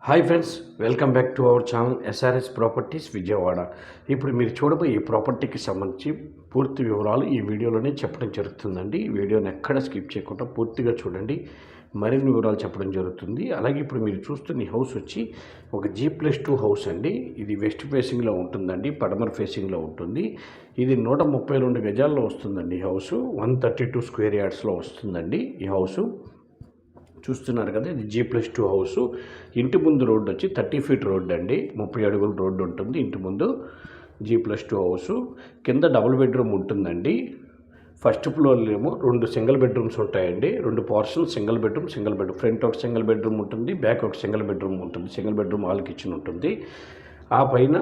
Hi friends, welcome back to our channel SRS properties Vijayawada. ఇప్పుడు మీరు చూడబోయే ఈ ప్రాపర్టీకి సంబంధించి పూర్తి వివరాలు ఈ వీడియోలోనే చెప్పడం జరుగుతుందండి. ఈ వీడియోని ఎక్కడ స్కిప్ చేయకుండా పూర్తిగా చూడండి, మరిన్ని వివరాలు చెప్పడం జరుగుతుంది. అలాగే ఇప్పుడు మీరు చూస్తున్న ఈ హౌస్ వచ్చి ఒక G+2 హౌస్ అండి. ఇది వెస్ట్ ఫేసింగ్లో ఉంటుందండి, పడమర ఫేసింగ్లో ఉంటుంది. ఇది 132 గజాల్లో వస్తుందండి. ఈ హౌసు 132 స్క్వేర్ యార్డ్స్లో వస్తుందండి. ఈ హౌసు చూస్తున్నారు కదా, ఇది G+2 హౌసు. ఇంటి ముందు రోడ్డు వచ్చి 30 ఫీట్ రోడ్డు అండి, 30 అడుగుల రోడ్డు ఉంటుంది ఇంటి ముందు. G+2 హౌసు కింద డబుల్ బెడ్రూమ్ ఉంటుందండి. ఫస్ట్ ఫ్లోర్లో ఏమో 2 సింగిల్ బెడ్రూమ్స్ ఉంటాయండి. 2 పోర్షన్స్, సింగిల్ బెడ్రూమ్. ఫ్రంట్ ఒక సింగిల్ బెడ్రూమ్ ఉంటుంది, బ్యాక్ ఒక సింగిల్ బెడ్రూమ్ ఉంటుంది. సింగిల్ బెడ్రూమ్ హాల్ కిచెన్ ఉంటుంది. ఆ పైన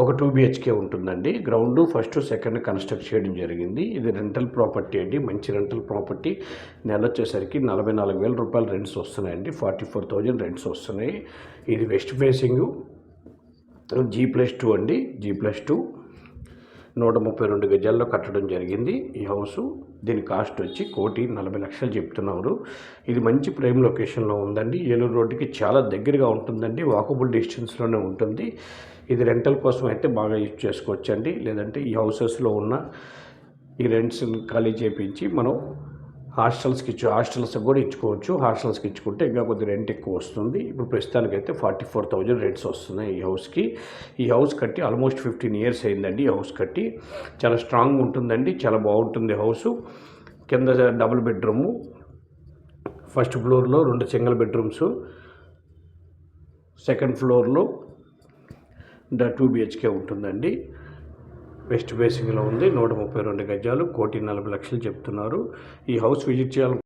ఒక 2 BHK ఉంటుందండి. గ్రౌండ్ ఫస్ట్ సెకండ్ కన్స్ట్రక్ట్ చేయడం జరిగింది. ఇది రెంటల్ ప్రాపర్టీ అండి, మంచి రెంటల్ ప్రాపర్టీ. నెల వచ్చేసరికి 44,000 రూపాయలు రెంట్స్ వస్తున్నాయండి. 44,000 రెంట్స్ వస్తున్నాయి. ఇది వెస్ట్ ఫేసింగ్ G+2 అండి. G+2 132 గజాల్లో కట్టడం జరిగింది ఈ హౌసు. దీని కాస్ట్ వచ్చి 1,40,00,000 చెప్తున్నారు. ఇది మంచి ప్రైమ్ లొకేషన్లో ఉందండి. ఏలూరు రోడ్డుకి చాలా దగ్గరగా ఉంటుందండి, వాకబుల్ డిస్టెన్స్లోనే ఉంటుంది. ఇది రెంటల్ కోసం అయితే బాగా యూజ్ చేసుకోవచ్చండి. లేదంటే ఈ హౌసెస్లో ఉన్న ఈ రెంట్స్ని ఖాళీ చేయించి మనం హాస్టల్స్ కూడా ఇచ్చుకోవచ్చు. హాస్టల్స్కి ఇచ్చుకుంటే ఇంకా కొద్ది రెంట్ ఎక్కువ వస్తుంది. ఇప్పుడు ప్రస్తుతానికైతే 44,000 రెంట్స్ వస్తున్నాయి ఈ హౌస్కి. ఈ హౌస్ కట్టి ఆల్మోస్ట్ 15 ఇయర్స్ అయిందండి. ఈ హౌస్ కట్టి చాలా స్ట్రాంగ్ ఉంటుందండి, చాలా బాగుంటుంది హౌసు. కింద డబుల్ బెడ్రూము, ఫస్ట్ ఫ్లోర్లో 2 సింగిల్ బెడ్రూమ్స్, సెకండ్ ఫ్లోర్లో 2 BHK ఉంటుందండి. వెస్ట్ ఫేసింగ్లో ఉంది. 132 గజాలు, 1,40,00,000 చెప్తున్నారు. ఈ హౌస్ విజిట్ చేయాలి